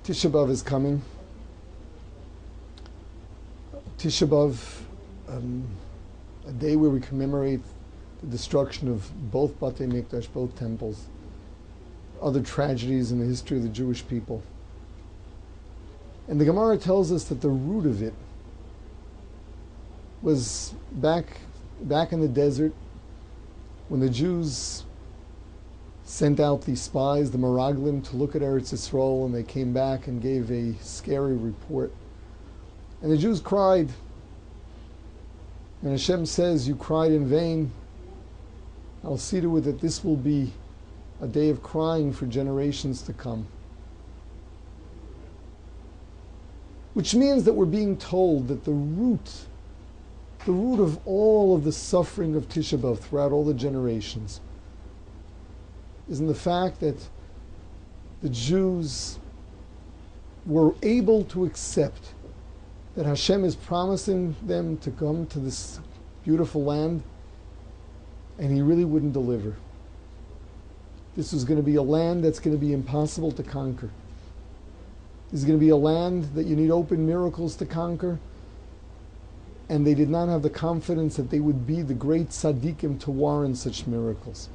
Tisha B'av is coming. Tisha B'av, a day where we commemorate the destruction of both Batei Mikdash, both temples, other tragedies in the history of the Jewish people. And the Gemara tells us that the root of it was back in the desert when the Jews sent out the spies, the Meraglim, to look at Eretz Yisrael, and they came back and gave a scary report. And the Jews cried. And Hashem says, you cried in vain. I'll see to it that this will be a day of crying for generations to come. Which means that we're being told that the root of all of the suffering of Tisha B'av throughout all the generations is in the fact that the Jews were able to accept that Hashem is promising them to come to this beautiful land, and He really wouldn't deliver. This was going to be a land that's going to be impossible to conquer. This is going to be a land that you need open miracles to conquer, and they did not have the confidence that they would be the great tzaddikim to warrant such miracles.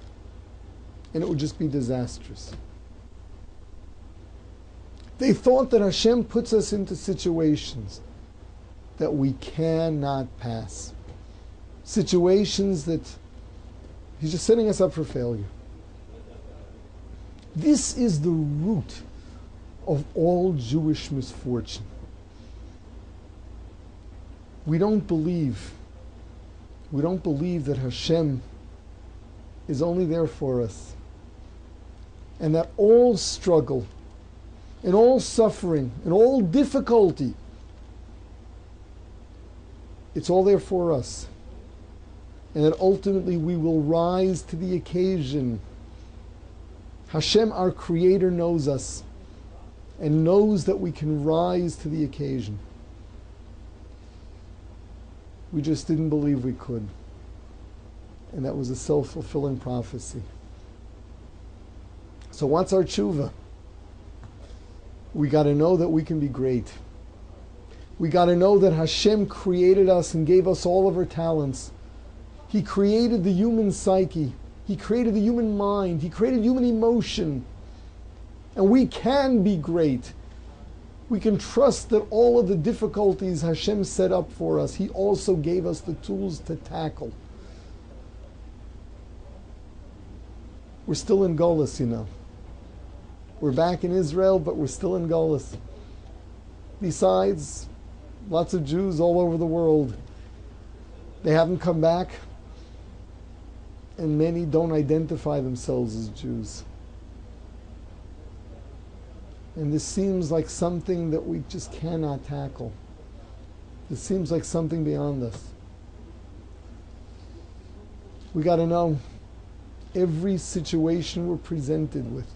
And it would just be disastrous. They thought that Hashem puts us into situations that we cannot pass. Situations that He's just setting us up for failure. This is the root of all Jewish misfortune. We don't believe that Hashem is only there for us, and that all struggle and all suffering and all difficulty, it's all there for us, and that ultimately we will rise to the occasion. Hashem, our Creator, knows us and knows that we can rise to the occasion. We just didn't believe we could. And that was a self-fulfilling prophecy. So what's our tshuva? We got to know that we can be great. We got to know that Hashem created us and gave us all of our talents. He created the human psyche. He created the human mind. He created human emotion. And we can be great. We can trust that all of the difficulties Hashem set up for us, He also gave us the tools to tackle. We're still in Golus, you know. We're back in Israel, but we're still in Golus. Besides, lots of Jews all over the world, they haven't come back, and many don't identify themselves as Jews. And this seems like something that we just cannot tackle. This seems like something beyond us. We got to know every situation we're presented with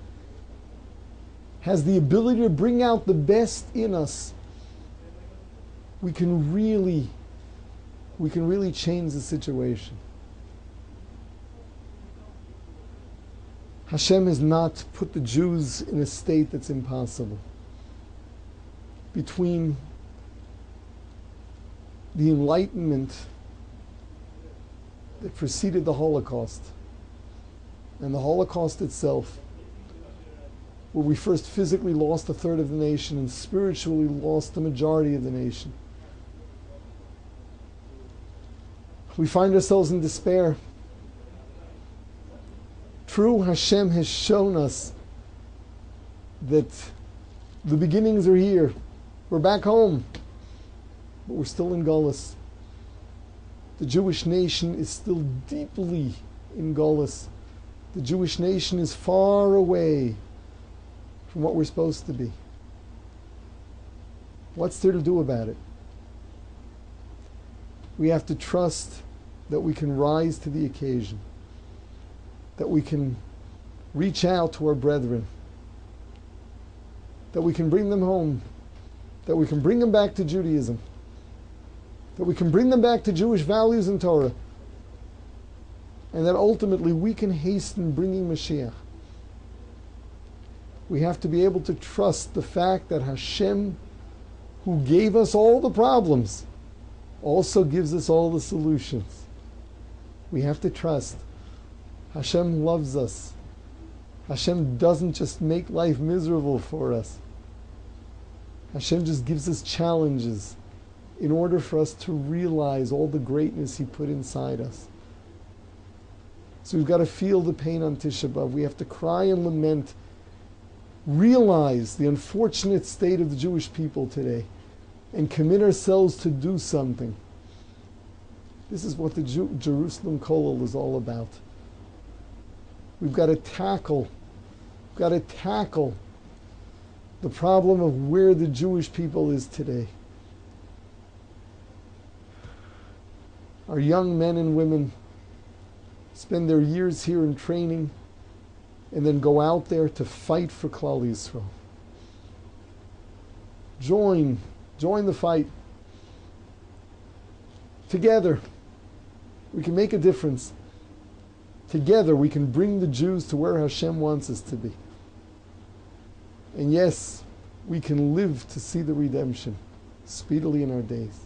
has the ability to bring out the best in us. We can really change the situation. Hashem has not put the Jews in a state that's impossible. Between the Enlightenment that preceded the Holocaust and the Holocaust itself, where we first physically lost a third of the nation and spiritually lost the majority of the nation, we find ourselves in despair. True, Hashem has shown us that the beginnings are here. We're back home, but we're still in Golus. The Jewish nation is still deeply in Golus. The Jewish nation is far away from what we're supposed to be. What's there to do about it? We have to trust that we can rise to the occasion, that we can reach out to our brethren, that we can bring them home, that we can bring them back to Judaism, that we can bring them back to Jewish values and Torah, and that ultimately we can hasten bringing Mashiach. We have to be able to trust the fact that Hashem, who gave us all the problems, also gives us all the solutions. We have to trust Hashem loves us. Hashem doesn't just make life miserable for us. Hashem just gives us challenges in order for us to realize all the greatness He put inside us. So we've got to feel the pain on Tisha B'Av. We have to cry and lament, realize the unfortunate state of the Jewish people today, and commit ourselves to do something. This is what the Jerusalem Kollel is all about. We've got to tackle the problem of where the Jewish people is today. Our young men and women spend their years here in training and then go out there to fight for Klal Yisrael. Join the fight. Together, we can make a difference. Together, we can bring the Jews to where Hashem wants us to be. And yes, we can live to see the redemption speedily in our days.